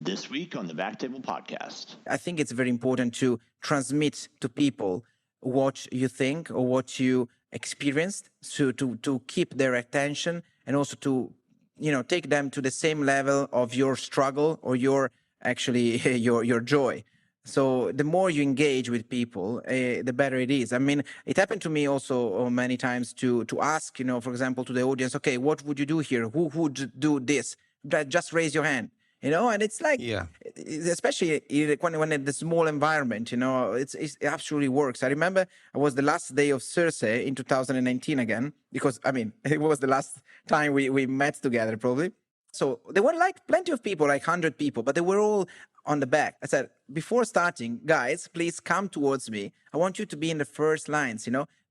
This week on the BackTable podcast. I think it's very important to transmit to people what you think or what you experienced, so to keep their attention and also to take them to the same level of your struggle or your actually your joy. So the more you engage with people, the better it is. I mean, it happened to me also many times to ask, for example, to the audience, okay, what would you do here? Who would do this? Just raise your hand. And it's like, Yeah. especially when in the small environment, it absolutely works. I remember it was the last day of Circe in 2019 again, because I mean, it was the last time we met together probably. So there were like plenty of people, like 100 people, but they were all on the back. I said, before starting, guys, please come towards me. I want you to be in the first lines,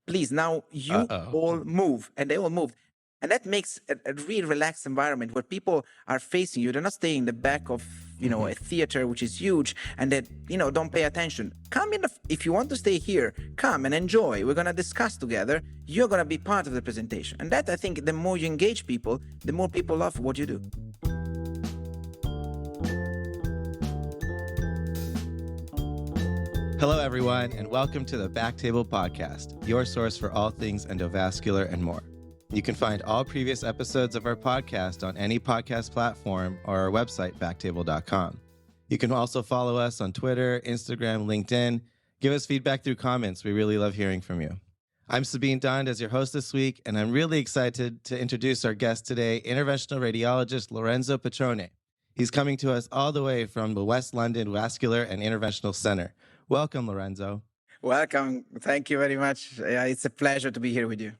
please, now you all move. And they all moved. And that makes a really relaxed environment where people are facing you. They're not staying in the back of, a theater, which is huge, and that, don't pay attention. Come in, if you want to stay here, come and enjoy. We're going to discuss together. You're going to be part of the presentation. And that, I think, the more you engage people, the more people love what you do. Hello, everyone, and welcome to the BackTable podcast, your source for all things endovascular and more. You can find all previous episodes of our podcast on any podcast platform or our website, backtable.com. You can also follow us on Twitter, Instagram, LinkedIn. Give us feedback through comments. We really love hearing from you. I'm Sabeen Dhand as your host this week, and I'm really excited to introduce our guest today, interventional radiologist Lorenzo Patrone. He's coming to us all the way from the West London Vascular and Interventional Center. Welcome, Lorenzo. Welcome. Thank you very much. It's a pleasure to be here with you.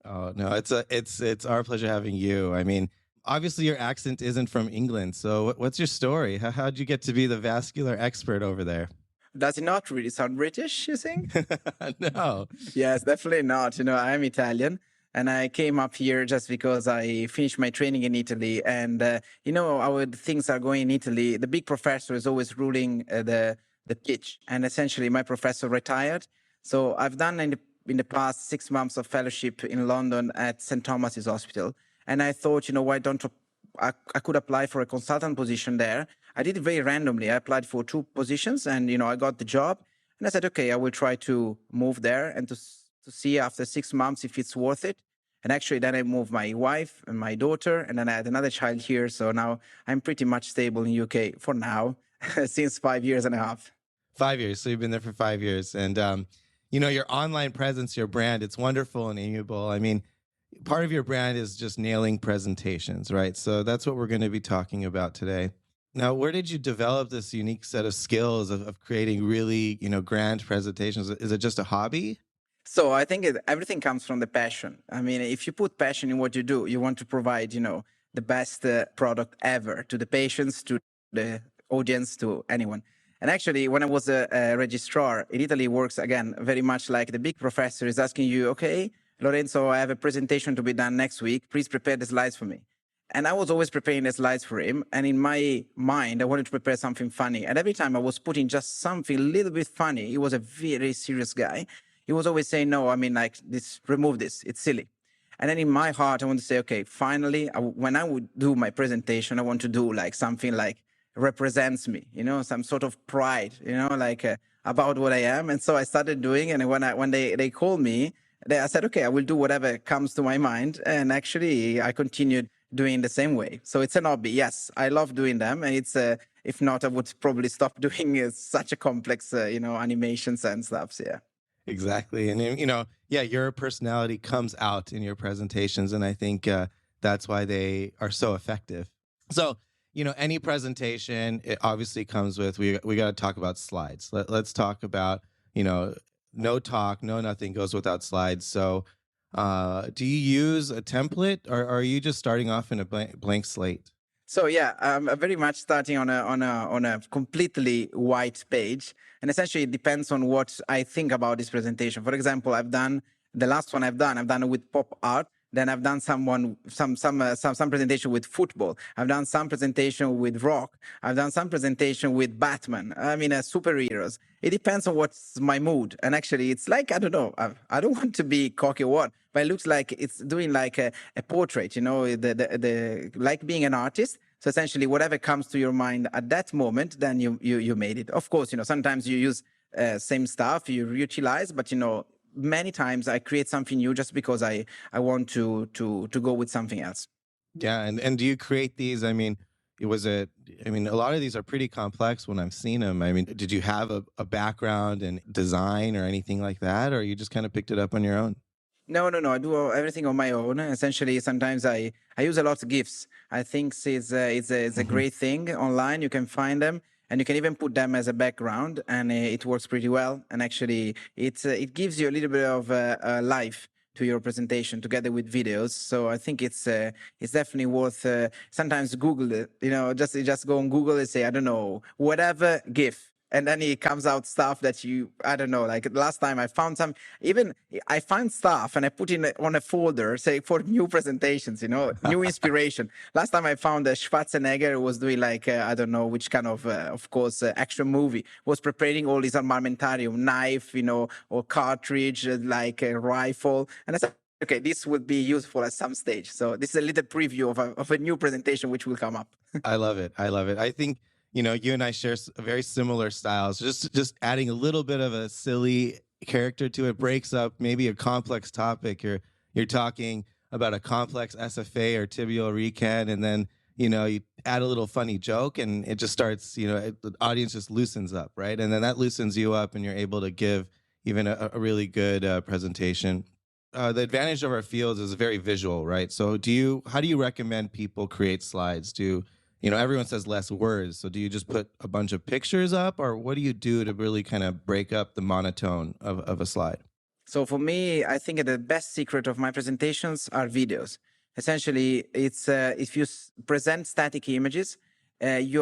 Oh, no, it's our pleasure having you. I mean, obviously your accent isn't from England. So what's your story? How'd you get to be the vascular expert over there? Does it not really sound British, you think? No. Yes, definitely not. I'm Italian. And I came up here just because I finished my training in Italy. And, how things are going in Italy, the big professor is always ruling the pitch. And essentially, my professor retired. So I've done in the past 6 months of fellowship in London at St. Thomas's Hospital. And I thought, why don't I could apply for a consultant position there. I did it very randomly. I applied for 2 positions and, I got the job. And I said, okay, I will try to move there and to see after 6 months if it's worth it. And actually then I moved my wife and my daughter, and then I had another child here. So now I'm pretty much stable in UK for now, since 5 years and a half. 5 years. So you've been there for 5 years. And, your online presence, your brand, it's wonderful and amiable. I mean, part of your brand is just nailing presentations, right? So that's what we're going to be talking about today. Now, where did you develop this unique set of skills of creating really, grand presentations? Is it just a hobby? So I think everything comes from the passion. I mean, if you put passion in what you do, you want to provide, the best product ever to the patients, to the audience, to anyone. And actually, when I was a registrar, in Italy works, again, very much like the big professor is asking you, okay, Lorenzo, I have a presentation to be done next week. Please prepare the slides for me. And I was always preparing the slides for him. And in my mind, I wanted to prepare something funny. And every time I was putting just something a little bit funny, he was a very serious guy. He was always saying, no, I mean, like, remove this. It's silly. And then in my heart, I want to say, okay, finally, when I would do my presentation, I want to do like something like represents me, some sort of pride, about what I am. And so I started doing, and when they called me, I said, okay, I will do whatever comes to my mind. And actually, I continued doing the same way. So it's an hobby. Yes, I love doing them. And it's, if not, I would probably stop doing such a complex, animations and stuff. So, yeah. Exactly. And, your personality comes out in your presentations. And I think that's why they are so effective. So, any presentation, it obviously comes with, we got to talk about slides. Let's talk about, no talk, no nothing goes without slides. So do you use a template, or are you just starting off in a blank slate? So yeah, I'm very much starting on a completely white page, and essentially it depends on what I think about this presentation. For example, the last one I've done with pop art. Then I've done some presentation with football. I've done some presentation with rock. I've done some presentation with Batman. I mean, superheroes. It depends on what's my mood. And actually, it's like, I don't know. I don't want to be cocky or what, but it looks like it's doing like a portrait. The like being an artist. So essentially, whatever comes to your mind at that moment, then you made it. Of course, sometimes you use same stuff, you reutilize, but many times I create something new just because I want to go with something else. Yeah, and do you create these? I mean, a lot of these are pretty complex when I've seen them. I mean, did you have a background in design or anything like that, or you just kind of picked it up on your own? No. I do everything on my own. Essentially, sometimes I use a lot of GIFs. I think it's a great thing online. You can find them, and you can even put them as a background, and it works pretty well. And actually, it gives you a little bit of life to your presentation together with videos. So I think it's definitely worth. Sometimes Google it. Just go on Google and say, I don't know, whatever GIF, and then it comes out stuff that I don't know, like last time I found I find stuff and I put in on a folder, say for new presentations, new inspiration. Last time I found Schwarzenegger was doing like, I don't know which kind of course, action movie, was preparing all this armamentarium, knife, or cartridge, like a rifle. And I said, okay, this would be useful at some stage. So this is a little preview of a new presentation which will come up. I love it. I think, you and I share very similar styles. Just adding a little bit of a silly character to it breaks up maybe a complex topic. You're talking about a complex SFA or tibial recant, and then you add a little funny joke, and it just starts. The audience just loosens up, right? And then that loosens you up, and you're able to give even a really good presentation. The advantage of our fields is very visual, right? So how do you recommend people create slides? Everyone says less words. So do you just put a bunch of pictures up, or what do you do to really kind of break up the monotone of a slide? So for me, I think the best secret of my presentations are videos. Essentially, it's if you present static images, you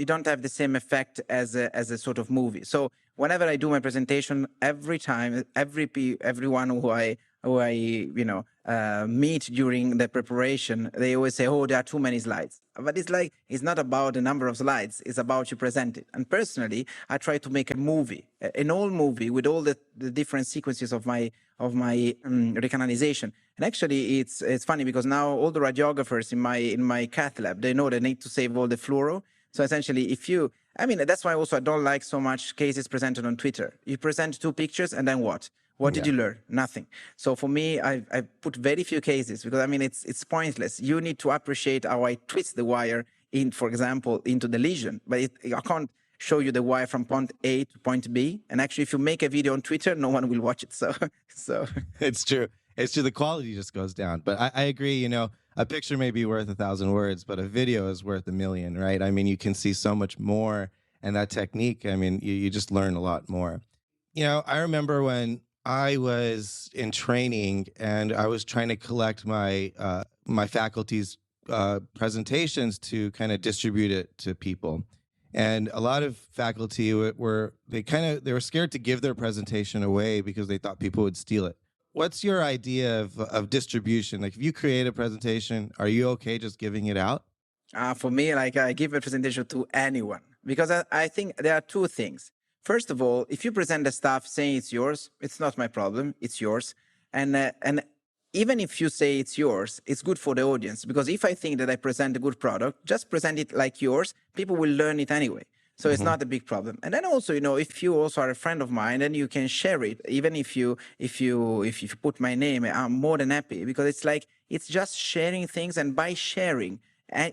don't have the same effect as a sort of movie. So whenever I do my presentation, every time, everyone who I meet during the preparation, they always say, "Oh, there are too many slides." But it's not about the number of slides; it's about you present it. And personally, I try to make a movie, an old movie with all the different sequences of my recanalization. And actually, it's funny because now all the radiographers in my cath lab, they know they need to save all the fluoro. So essentially, that's why also I don't like so much cases presented on Twitter. You present 2 pictures and then what? What did you learn? Nothing. So for me, I put very few cases because it's pointless. You need to appreciate how I twist the wire for example, into the lesion, but I can't show you the wire from point A to point B. And actually, if you make a video on Twitter, no one will watch it. So It's true. The quality just goes down. But I agree, a picture may be worth 1,000 words, but a video is worth 1,000,000, right? I mean, you can see so much more, and that technique, I mean, you just learn a lot more. I remember when I was in training and I was trying to collect my faculty's presentations to kind of distribute it to people. And a lot of faculty they were scared to give their presentation away because they thought people would steal it. What's your idea of distribution? Like, if you create a presentation, are you okay just giving it out? For me, I give a presentation to anyone because I think there are 2 things. First of all, if you present the stuff saying it's yours, it's not my problem. It's yours. And even if you say it's yours, it's good for the audience because if I think that I present a good product, just present it like yours, people will learn it anyway. So it's not a big problem. And then also, if you also are a friend of mine, then you can share it. Even if you put my name, I'm more than happy because it's just sharing things. And by sharing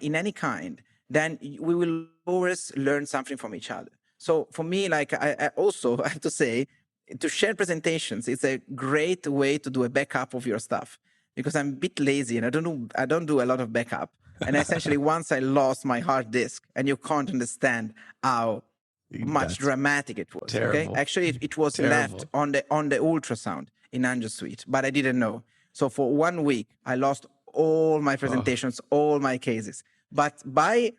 in any kind, then we will always learn something from each other. So for me, I also have to say, to share presentations, it's a great way to do a backup of your stuff because I'm a bit lazy and I don't do a lot of backup. And essentially, once I lost my hard disk, and you can't understand how much dramatic it was. Terrible. Okay, actually, it was left on the ultrasound in Angio suite, but I didn't know. So for 1 week, I lost all my presentations, all my cases. But by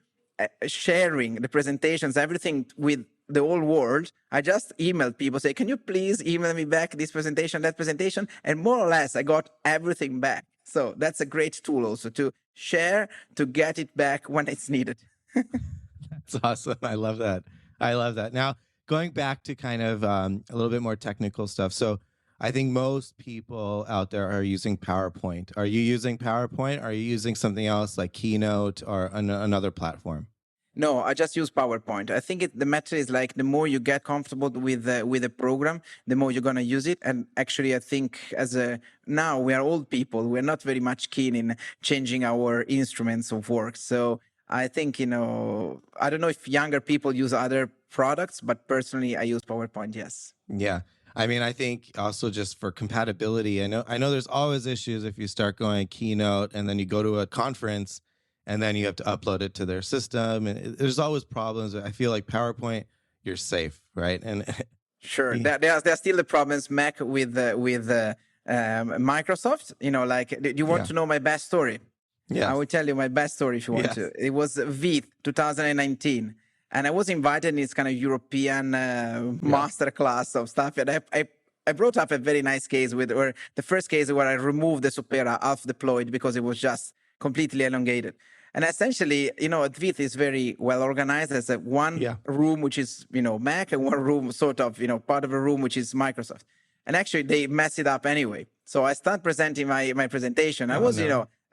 sharing the presentations, everything with the whole world, I just emailed people, say, can you please email me back this presentation, that presentation? And more or less, I got everything back. So that's a great tool also to share, to get it back when it's needed. That's awesome. I love that. Now, going back to kind of a little bit more technical stuff. So I think most people out there are using PowerPoint. Are you using PowerPoint? Are you using something else like Keynote or another platform? No, I just use PowerPoint. I think the matter is like the more you get comfortable with a program, the more you're gonna use it. And actually, I think now we are old people. We're not very much keen in changing our instruments of work. So I think I don't know if younger people use other products, but personally, I use PowerPoint. Yes. Yeah. I mean, I think also just for compatibility, I know there's always issues if you start going Keynote and then you go to a conference and then you have to upload it to their system, and there's always problems. I feel like PowerPoint, you're safe, right? And Sure, there are still the problems Mac with Microsoft. Like, do you want to know my best story? yeah, I will tell you my best story if you want Yes. to. It was VEITH 2019, and I was invited in this kind of European master class of stuff. And I brought up a very nice case or the first case where I removed the Supera half deployed because it was just completely elongated. And essentially, VEITH is very well organized. There's one room which is Mac, and one room sort of part of a room which is Microsoft. And actually, they mess it up anyway. So I start presenting my presentation. I was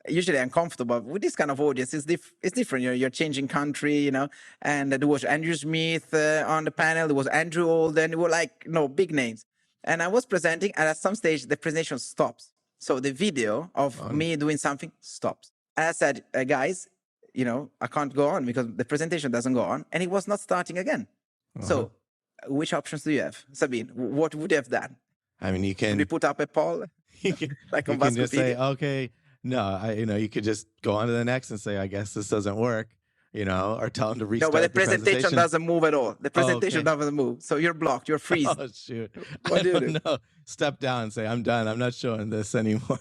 usually uncomfortable with this kind of audience. It's different. You're changing country, and there was Andrew Smith on the panel. There was Andrew Alden. There were big names. And I was presenting, and at some stage, the presentation stops. So the video of me doing something stops. And I said, guys, I can't go on because the presentation doesn't go on. And it was not starting again. So which options do you have? Sabeen, what would you have done? I mean, you can we put up a poll, like you can just say, okay, no, you could just go on to the next and say, I guess this doesn't work, or tell them to restart. No, but the presentation doesn't move at all. The presentation doesn't move. So you're blocked. You're freezed. Oh, shoot. What do you do? No, step down and say, I'm done. I'm not showing this anymore.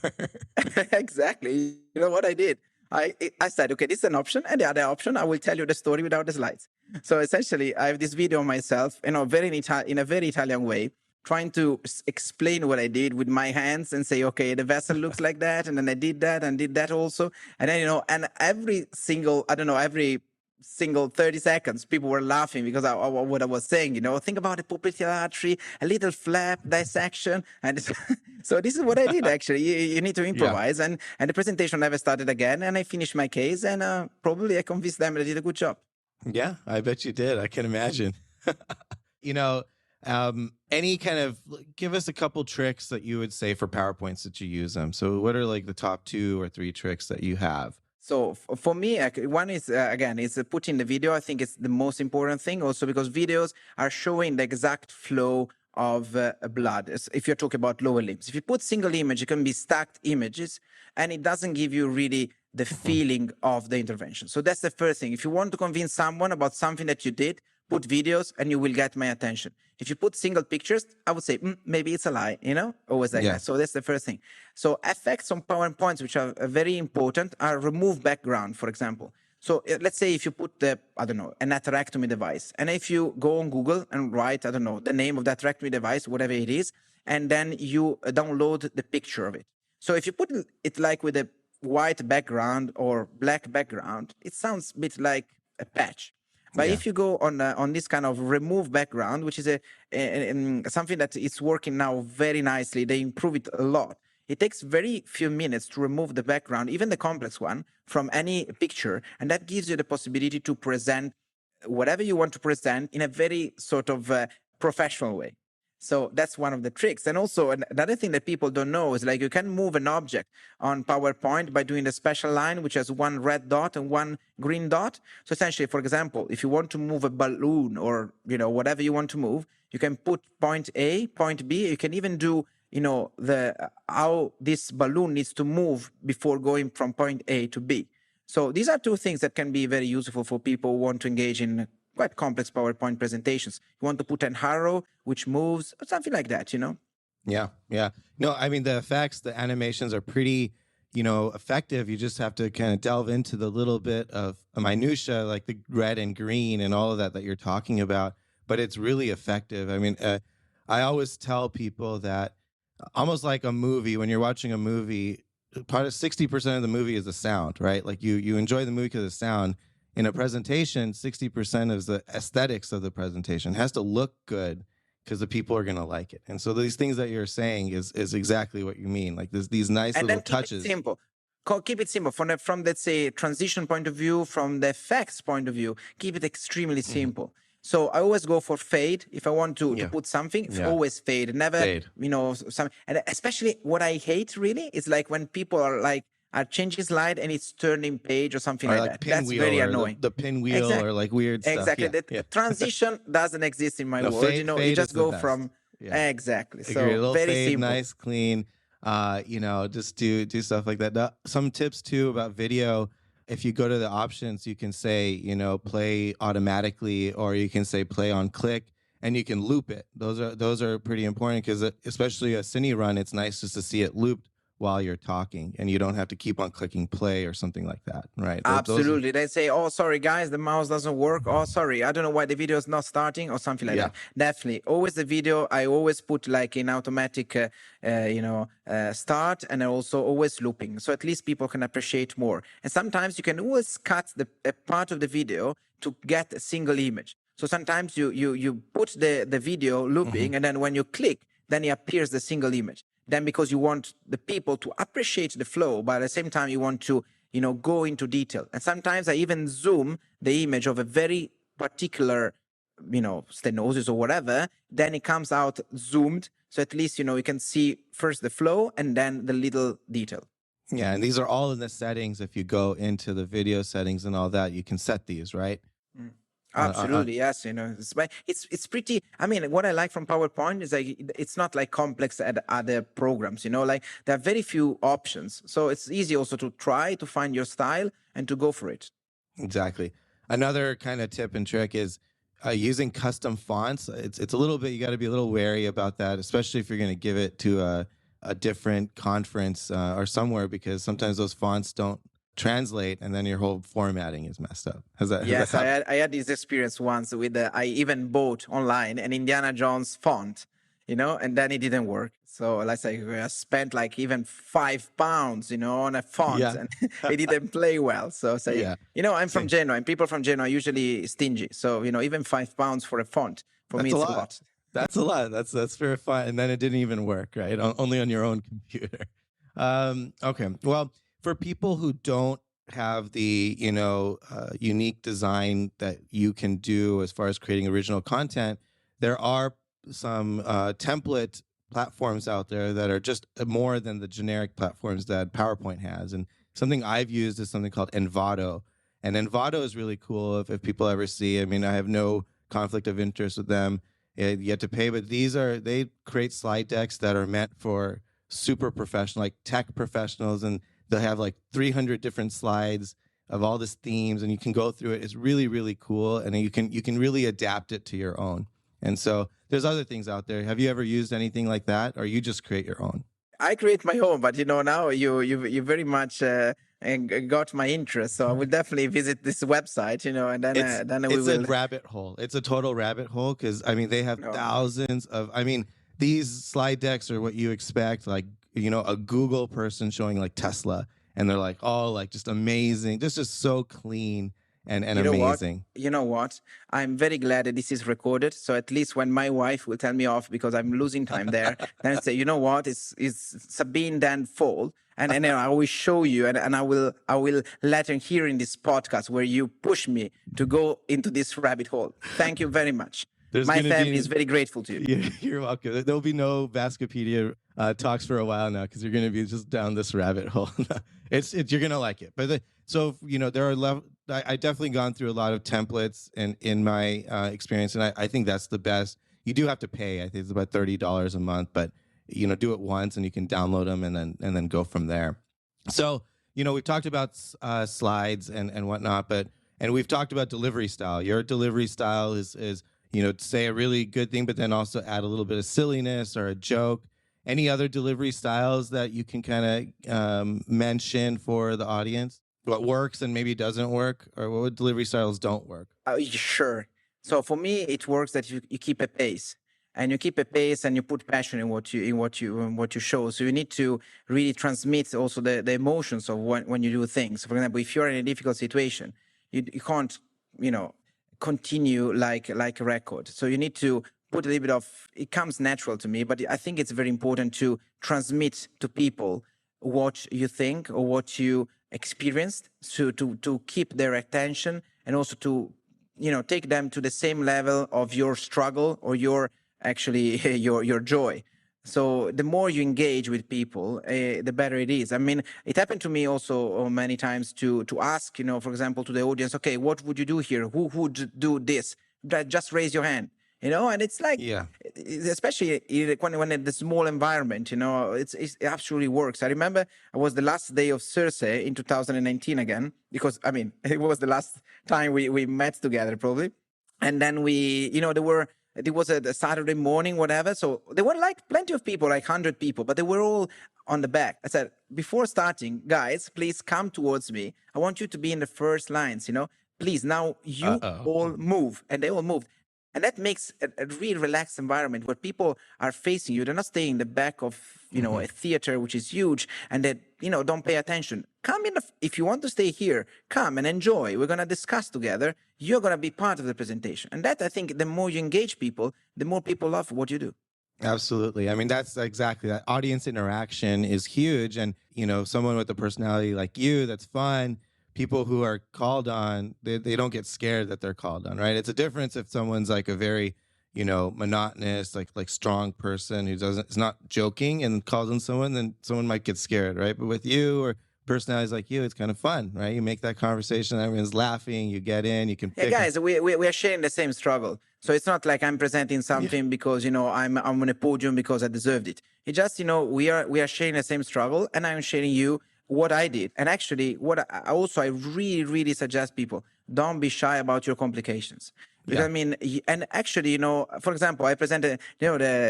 Exactly. You know what I did? I said, okay, this is an option. And the other option, I will tell you the story without the slides. So essentially, I have this video of myself, in a very Italian way, trying to explain what I did with my hands and say, okay, the vessel looks like that. And then I did that and did that also. And then, and every single 30 seconds, people were laughing because of what I was saying, think about the pupillary artery, a little flap dissection. And so this is what I did, actually. You need to improvise. And the presentation never started again. And I finished my case, and probably I convinced them that I did a good job. Yeah, I bet you did. I can imagine. Any kind of, give us a couple tricks that you would say for PowerPoints that you use them. So what are like the top 2 or 3 tricks that you have? So for me, one is, again, is putting the video. I think it's the most important thing also because videos are showing the exact flow of blood. If you're talking about lower limbs, if you put single image, it can be stacked images and it doesn't give you really the feeling of the intervention. So that's the first thing. If you want to convince someone about something that you did, put videos and you will get my attention. If you put single pictures, I would say, maybe it's a lie, always like that. So that's the first thing. So effects on PowerPoints, which are very important, are remove background, for example. So let's say if you put an atherectomy device, and if you go on Google and write, the name of that atherectomy device, whatever it is, and then you download the picture of it. So if you put it like with a white background or black background, it sounds a bit like a patch. But if you go on this kind of remove background, which is something that is working now very nicely, they improve it a lot. It takes very few minutes to remove the background, even the complex one, from any picture. And that gives you the possibility to present whatever you want to present in a very sort of professional way. So that's one of the tricks. And also another thing that people don't know is like you can move an object on PowerPoint by doing the special line, which has one red dot and one green dot. So essentially, for example, if you want to move a balloon or, whatever you want to move, you can put point A, point B. You can even do, how this balloon needs to move before going from point A to B. So these are 2 things that can be very useful for people who want to engage in quite complex PowerPoint presentations. You want to put an arrow which moves, or something like that, Yeah. No, I mean, the effects, the animations are pretty, effective. You just have to kind of delve into the little bit of minutia, like the red and green and all of that you're talking about. But it's really effective. I mean, I always tell people that almost like a movie, when you're watching a movie, part of 60% of the movie is the sound, right? Like you enjoy the movie because of the sound. In a presentation, 60% is the aesthetics of the presentation. It has to look good. because the people are going to like it. And so these things that you're saying is exactly what you mean. Like these nice And little then keep touches. it simple. Keep it simple from let's say transition point of view, from the effects point of view. Keep it extremely simple. So I always go for fade if I want to put something. It's always fade. Never Fade. some. And especially what I hate really is like when people are changing slide and it's turning page or something Or like that. That's pinwheel very or annoying. the pinwheel or like weird stuff. Exactly. The transition doesn't exist in my world. Fade, You fade just is the go best. from exactly. Agree. So A little very fade, simple. nice, clean. Just do stuff like that. Now, some tips too about video. If you go to the options, you can say, play automatically, or you can say play on click, and you can loop it. Those are pretty important because especially a cine run, it's nice just to see it looped while you're talking, and you don't have to keep on clicking play or something like that, right? Absolutely. They say, oh, sorry, guys, the mouse doesn't work. Oh, sorry, I don't know why the video is not starting or something like that. Definitely. Always the video, I always put like in automatic, start, and also always looping. So at least people can appreciate more. And sometimes you can always cut a part of the video to get a single image. So sometimes you put the video looping, and then when you click, then it appears the single image. Then because you want the people to appreciate the flow, but at the same time you want to, go into detail. And sometimes I even zoom the image of a very particular, stenosis or whatever, then it comes out zoomed. So at least, you can see first the flow and then the little detail. Yeah, and these are all in the settings. If you go into the video settings and all that, you can set these, right? Absolutely, yes. It's pretty. I mean, what I like from PowerPoint is like it's not like complex at other programs. Like there are very few options, so it's easy also to try to find your style and to go for it. Exactly. Another kind of tip and trick is using custom fonts. It's a little bit, you got to be a little wary about that, especially if you're going to give it to a different conference or somewhere, because sometimes those fonts don't translate, and then your whole formatting is messed up. Yes, I had this experience once with I even bought online an Indiana Jones font, and then it didn't work. So let's say I spent like even £5, on a font, and it didn't play well. So I'm from Genoa, and people from Genoa are usually stingy. So even £5 for a font for me it's a lot. That's a lot. That's very fun. And then it didn't even work, right? Only on your own computer. Okay. Well, for people who don't have the unique design that you can do as far as creating original content, there are some template platforms out there that are just more than the generic platforms that PowerPoint has. And something I've used is something called Envato. And Envato is really cool if people ever see. I mean, I have no conflict of interest with them. You have to pay, but they create slide decks that are meant for super professional, like tech professionals, and they'll have like 300 different slides of all these themes, and you can go through it. It's really, really cool, and you can really adapt it to your own. And so there's other things out there. Have you ever used anything like that, or you just create your own? I create my own, but now you very much got my interest. So I will definitely visit this website, and then we will. It's a rabbit hole. It's a total rabbit hole because they have thousands of. These slide decks are what you expect, like a Google person showing like Tesla, and they're like, oh, like just amazing, just so clean and amazing. You know what? I'm very glad that this is recorded. So at least when my wife will tell me off because I'm losing time there, then I say, you know what? It's Sabeen Dhand fault. And I will show you, and I will let her hear in this podcast where you push me to go into this rabbit hole. Thank you very much. My family is very grateful to you. You're welcome. There'll be no Vascopedia talks for a while now because you're going to be just down this rabbit hole. You're going to like it. But there are I definitely gone through a lot of templates in my experience, and I think that's the best. You do have to pay. I think it's about $30 a month, but do it once and you can download them and then go from there. So we've talked about slides and whatnot, and we've talked about delivery style. Your delivery style is say a really good thing, but then also add a little bit of silliness or a joke. Any other delivery styles that you can kind of mention for the audience? What works and maybe doesn't work, or what delivery styles don't work? Sure. So for me, it works that you keep a pace, and you keep a pace, and you put passion in what you show. So you need to really transmit also the emotions of when you do things. For example, if you're in a difficult situation, you can't continue like a record. So you need to put a little bit of, it comes natural to me, but I think it's very important to transmit to people what you think or what you experienced, so to keep their attention, and also to, take them to the same level of your struggle or your actually your joy. So the more you engage with people, the better it is. I mean, it happened to me also many times to ask, for example, to the audience, okay, what would you do here? Who would do this? Just raise your hand. And it's like, Yeah. especially when in the small environment, it absolutely works. I remember it was the last day of Circe in 2019 again, because I mean, it was the last time we met together probably. And then it was a Saturday morning, whatever. So there were like plenty of people, like 100 people, but they were all on the back. I said, before starting, guys, please come towards me. I want you to be in the first lines, please. Now you all move. And they all moved. And that makes a really relaxed environment where people are facing you. They're not staying in the back of, a theater, which is huge, and that, don't pay attention. Come in. If you want to stay here, come and enjoy. We're going to discuss together. You're going to be part of the presentation. And that, I think, the more you engage people, the more people love what you do. Absolutely. I mean, that's exactly that. Audience interaction is huge. And, someone with a personality like you, that's fun. People who are called on, they don't get scared that they're called on, right? It's a difference if someone's like a very, monotonous, like strong person who is not joking and calls on someone, then someone might get scared, right? But with you or personalities like you, it's kind of fun, right? You make that conversation, everyone's laughing, you get in, you can pick. Yeah, guys, we are sharing the same struggle. So it's not like I'm presenting something because, I'm on a podium because I deserved it. It's just, we are sharing the same struggle, and I'm sharing you what I did. And actually, I really, really suggest people, don't be shy about your complications. Because I mean, and actually, for example, I presented,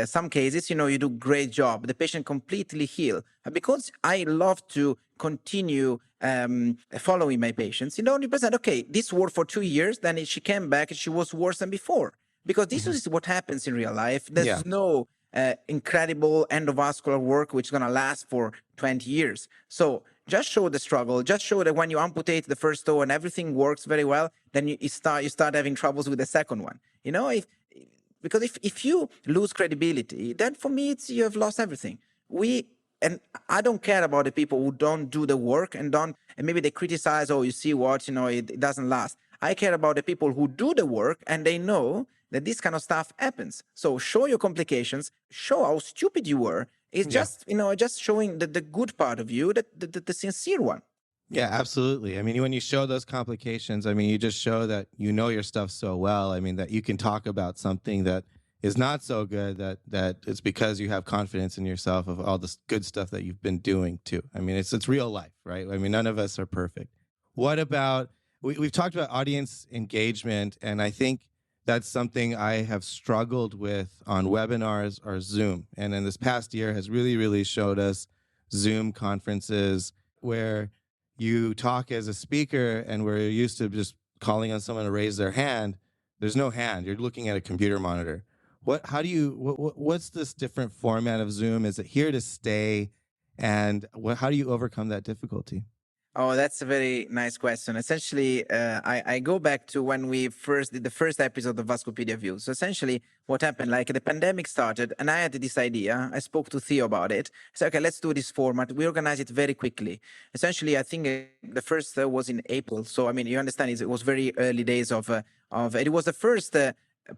some cases, you do great job. The patient completely heal. Because I love to continue following my patients, you present, okay, this worked for 2 years, then she came back and she was worse than before. Because this is what happens in real life. There's no incredible endovascular work which is going to last for 20 years. So just show the struggle. Just show that when you amputate the first toe and everything works very well, then you start having troubles with the second one. Because if you lose credibility, then for me you have lost everything. And I don't care about the people who don't do the work and maybe they criticize, oh, you see what, it doesn't last. I care about the people who do the work and they know that this kind of stuff happens. So show your complications, show how stupid you were. It's just, just showing the good part of you, the sincere one. Yeah, absolutely. I mean, when you show those complications, I mean, you just show that you know your stuff so well. I mean, that you can talk about something that is not so good, that it's because you have confidence in yourself of all this good stuff that you've been doing too. I mean, it's real life, right? I mean, none of us are perfect. What about, we've talked about audience engagement, and I think that's something I have struggled with on webinars or Zoom. And in this past year has really, really showed us Zoom conferences where you talk as a speaker and we're used to just calling on someone to raise their hand. There's no hand. You're looking at a computer monitor. What's this different format of Zoom? Is it here to stay? And how do you overcome that difficulty? Oh, that's a very nice question. Essentially, I go back to when we first did the first episode of Vascupedia View. So essentially, what happened, like the pandemic started and I had this idea. I spoke to Theo about it. I said, okay, let's do this format. We organized it very quickly. Essentially, I think the first was in April. So, I mean, you understand, it was very early days of it was the first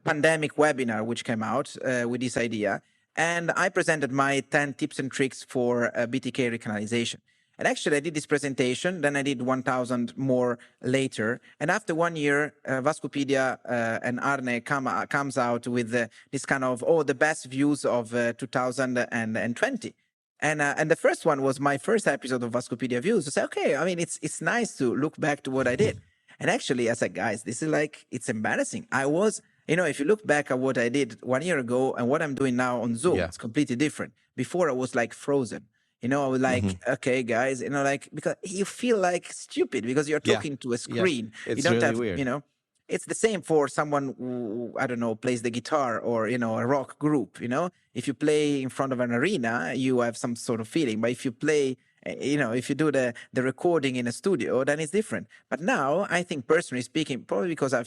pandemic webinar which came out with this idea. And I presented my 10 tips and tricks for BTK recanalization. And actually, I did this presentation, then I did 1,000 more later. And after 1 year, Vascupedia and Arne comes out with this kind of, the best views of 2020. And the first one was my first episode of Vascupedia Views. I said, okay, I mean, it's nice to look back to what I did. And actually, I said, guys, this is like, it's embarrassing. I was, if you look back at what I did 1 year ago and what I'm doing now on Zoom, it's completely different. Before, I was like frozen. I was like, okay, guys, because you feel like stupid because you're talking to a screen. It's you don't really have, weird. It's the same for someone who, I don't know, plays the guitar or, a rock group, If you play in front of an arena, you have some sort of feeling. But if you play, if you do the recording in a studio, then it's different. But now, I think personally speaking, probably because I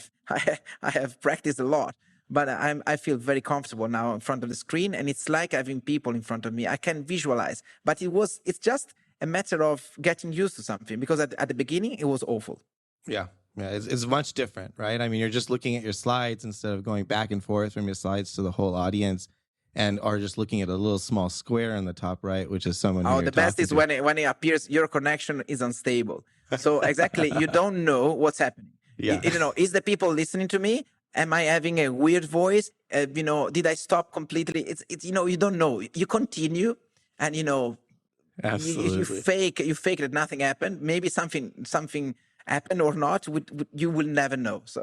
have practiced a lot, but I feel very comfortable now in front of the screen, and it's like having people in front of me. I can visualize, but it's just a matter of getting used to something, because at the beginning it was awful. Yeah. Yeah, it's much different, right? I mean, you're just looking at your slides instead of going back and forth from your slides to the whole audience, and are just looking at a little small square in the top right, which is someone. Oh, the best is when it appears your connection is unstable. So exactly, you don't know what's happening. Yeah. You know, is the people listening to me? Am I having a weird voice? You know, did I stop completely? It's you know, you don't know. You continue, and you know, Absolutely. you fake that nothing happened. Maybe something happened or not. You will never know. So.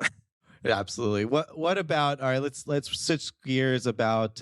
Yeah, absolutely. What about, all right, let's switch gears about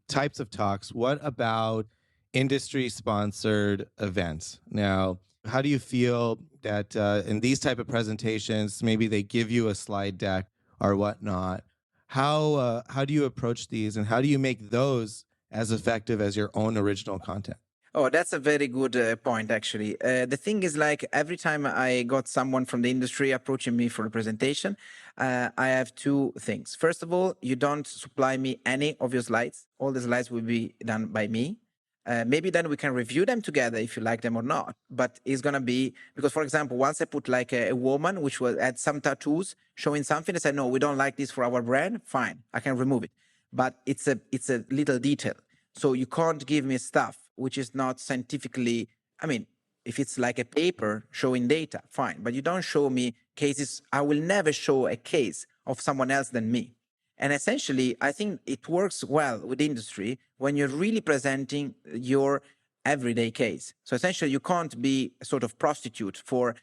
types of talks. What about industry sponsored events? Now, how do you feel that in these type of presentations, maybe they give you a slide deck or whatnot? How do you approach these, and how do you make those as effective as your own original content? Oh, that's a very good point, actually. The thing is, like, every time I got someone from the industry approaching me for a presentation, I have two things. First of all, you don't supply me any of your slides. All the slides will be done by me. Maybe then we can review them together if you like them or not. But it's going to be, because, for example, once I put like a woman which had some tattoos showing something, I said, no, we don't like this for our brand. Fine, I can remove it. But it's a little detail. So you can't give me stuff which is not scientifically, I mean, if it's like a paper showing data, fine. But you don't show me cases. I will never show a case of someone else than me. And essentially, I think it works well with industry when you're really presenting your everyday case. So essentially, you can't be a sort of prostitute for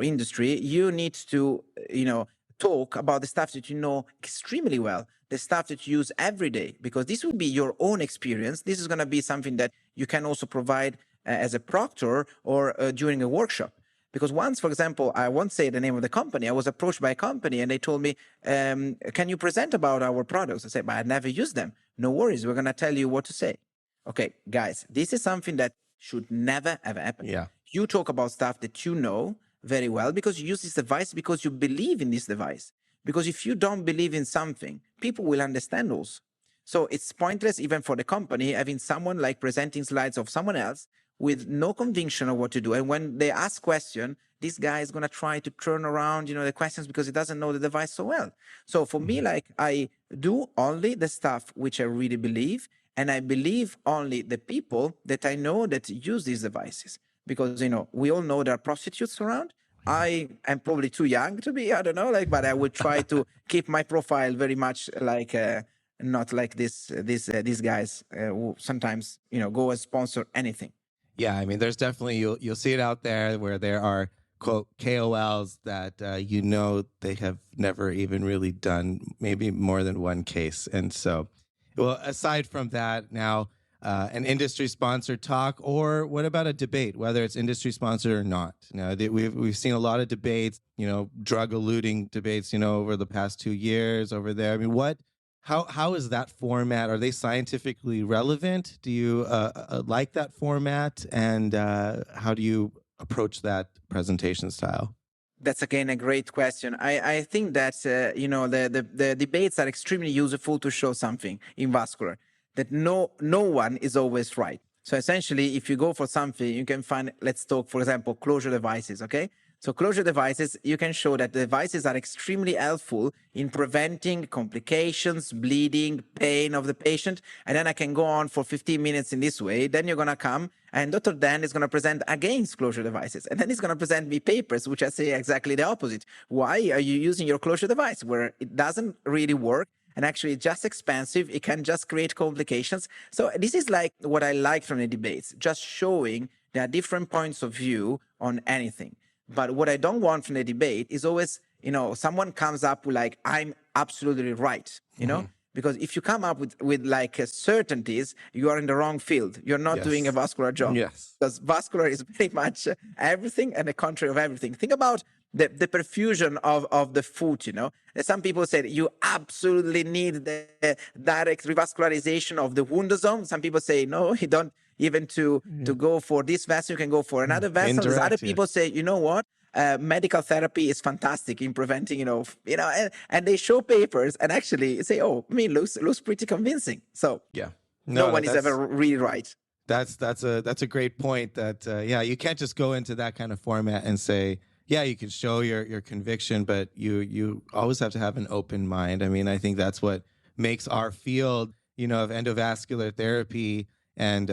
industry. You need to, you know, talk about the stuff that you know extremely well, the stuff that you use every day, because this will be your own experience. This is going to be something that you can also provide as a proctor or during a workshop. Because once, for example, I won't say the name of the company, I was approached by a company and they told me, can you present about our products? I said, but I never used them. No worries, we're going to tell you what to say. Okay, guys, this is something that should never, ever happen. Yeah. You talk about stuff that you know very well because you use this device because you believe in this device. Because if you don't believe in something, people will understand also. So it's pointless even for the company having someone like presenting slides of someone else with no conviction of what to do. And when they ask question, this guy is going to try to turn around, you know, the questions because he doesn't know the device so well. So for me, like, I do only the stuff which I really believe, and I believe only the people that I know that use these devices. Because, you know, we all know there are prostitutes around. I am probably too young to be, I don't know, like, but I would try to keep my profile very much like, not like these guys who sometimes, you know, go and sponsor anything. Yeah, I mean, there's definitely, you'll see it out there where there are, quote, KOLs that you know they have never even really done maybe more than one case. And so, well, aside from that, now an industry sponsored talk, or what about a debate, whether it's industry sponsored or not? Now, we've seen a lot of debates, you know, drug eluting debates, you know, over the past 2 years over there. I mean, how is that format? Are they scientifically relevant? Do you like that format? And how do you approach that presentation style? That's again a great question. I think that you know, the debates are extremely useful to show something in vascular, that no one is always right. So essentially, if you go for something, you can find, let's talk, for example, closure devices, okay? So closure devices, you can show that the devices are extremely helpful in preventing complications, bleeding, pain of the patient. And then I can go on for 15 minutes in this way. Then you're going to come and Dr. Dan is going to present against closure devices. And then he's going to present me papers, which I say exactly the opposite. Why are you using your closure device where it doesn't really work? And actually it's just expensive. It can just create complications. So this is like what I like from the debates, just showing there are different points of view on anything. But what I don't want from the debate is always, you know, someone comes up with like, I'm absolutely right, you know? Because if you come up with like certainties, you are in the wrong field. You're not doing a vascular job. Yes. Because vascular is very much everything and the contrary of everything. Think about the perfusion of the foot, you know? Some people say you absolutely need the direct revascularization of the wound zone. Some people say, no, you don't even to go for this vessel, you can go for another vessel. There's other people say, you know what? medical therapy is fantastic in preventing, and they show papers and actually say, oh, I mean, looks pretty convincing. So Yeah. no one is ever really right. That's a great point. That you can't just go into that kind of format and say, yeah, you can show your conviction, but you always have to have an open mind. I mean, I think that's what makes our field, of endovascular therapy and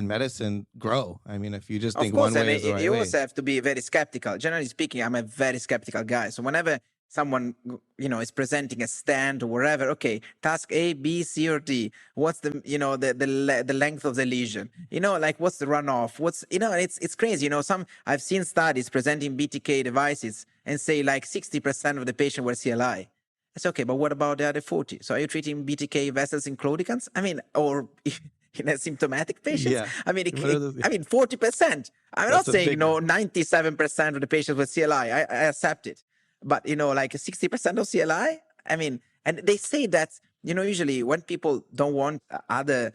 medicine grow. I mean, if you just think one way is the right way. You also have to be very skeptical. Generally speaking, I'm a very skeptical guy. So whenever someone, is presenting a stand or wherever, okay, task A, B, C, or D, what's the, the length of the lesion, like what's the runoff, it's crazy. I've seen studies presenting BTK devices and say like 60% of the patient were CLI. It's okay, but what about the other 40? So are you treating BTK vessels in claudicants? I mean, or in asymptomatic patients? Yeah. I mean, 40%. I'm not saying, 97% of the patients with CLI. I accept it. But, like 60% of CLI? I mean, and they say that, usually when people don't want other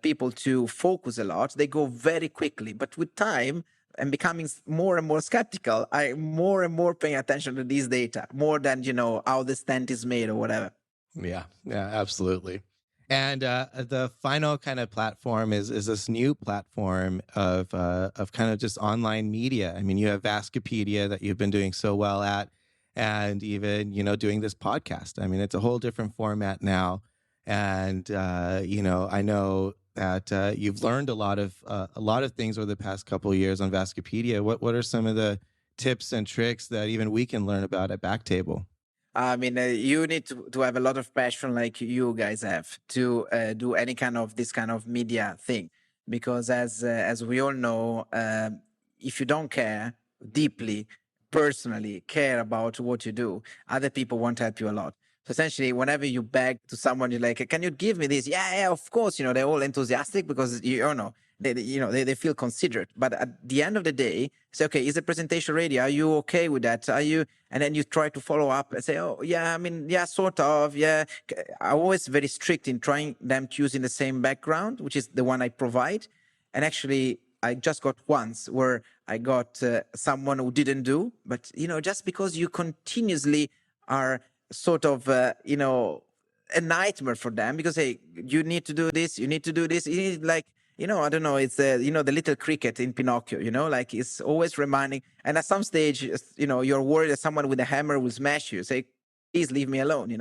people to focus a lot, they go very quickly. But with time and becoming more and more skeptical, I'm more and more paying attention to these data, more than, how the stent is made or whatever. Yeah, absolutely. And the final kind of platform is this new platform of kind of just online media. I mean, you have Vascupedia that you've been doing so well at, and even, doing this podcast. I mean, it's a whole different format now. And, I know that you've learned a lot of things over the past couple of years on Vascupedia. What are some of the tips and tricks that even we can learn about at BackTable? I mean, you need to have a lot of passion like you guys have to do any kind of this kind of media thing. Because as we all know, if you don't care deeply, personally care about what you do, other people won't help you a lot. So essentially, whenever you beg to someone, you're like, "Can you give me this?" Yeah, of course. They're all enthusiastic because they feel considerate. But at the end of the day, say, "Okay, is the presentation ready? Are you okay with that? Are you?" And then you try to follow up and say, "Oh, yeah, I mean, yeah, sort of, yeah." I'm always very strict in trying them to use in the same background, which is the one I provide. And actually, I just got once where I got someone who didn't do, but just because you continuously are sort of a nightmare for them, because hey, you need to do this, you need to do this, you need like I don't know, it's the little cricket in Pinocchio, like it's always reminding, and at some stage you're worried that someone with a hammer will smash you. Say, please leave me alone.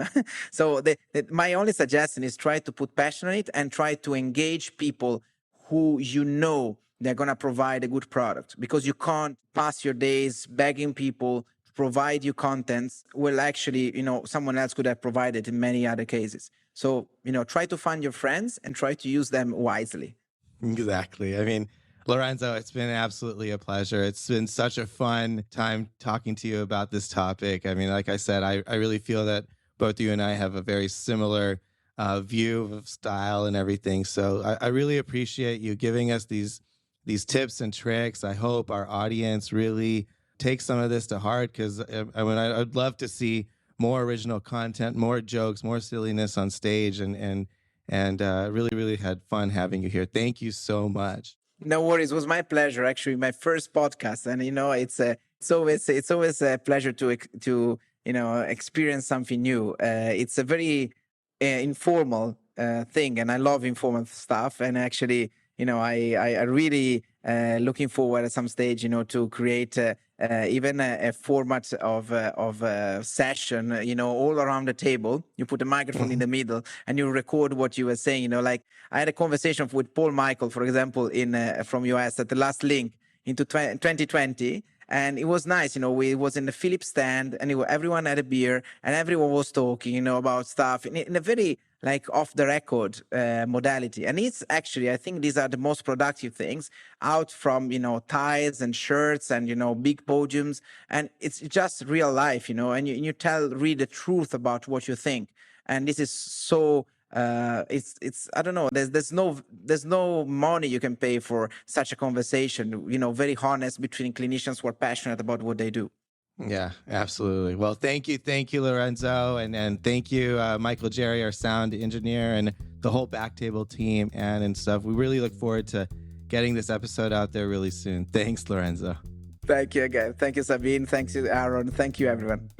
So my only suggestion is try to put passion in it and try to engage people who they're going to provide a good product, because you can't pass your days begging people to provide you contents well actually someone else could have provided in many other cases. So try to find your friends and try to use them wisely. Exactly. I mean, Lorenzo, it's been absolutely a pleasure. It's been such a fun time talking to you about this topic. I mean, like I said, I really feel that both you and I have a very similar view of style and everything. So I really appreciate you giving us these tips and tricks. I hope our audience really takes some of this to heart, because I'd love to see more original content, more jokes, more silliness on stage, and really, really had fun having you here. Thank you so much. No worries. It was my pleasure. Actually, my first podcast, and it's always a pleasure to experience something new. It's a very informal thing, and I love informal stuff. And actually, I really looking forward at some stage, to create even a format of a session, all around the table. You put a microphone in the middle and you record what you were saying. Like I had a conversation with Paul Michael, for example, from US at the last link into 2020. And it was nice, we was in the Philips stand, and everyone had a beer, and everyone was talking, about stuff in a very like off the record modality. And it's actually, I think these are the most productive things out from, ties and shirts and, big podiums. And it's just real life, and you tell really the truth about what you think. And this is so, it's I don't know, there's no money you can pay for such a conversation, very honest between clinicians who are passionate about what they do. Yeah, absolutely. Well, thank you, Lorenzo, and thank you, Michael Jerry, our sound engineer, and the whole BackTable team and stuff. We really look forward to getting this episode out there really soon. Thanks, Lorenzo. Thank you again. Thank you, Sabeen. Thank you, Aaron. Thank you, everyone.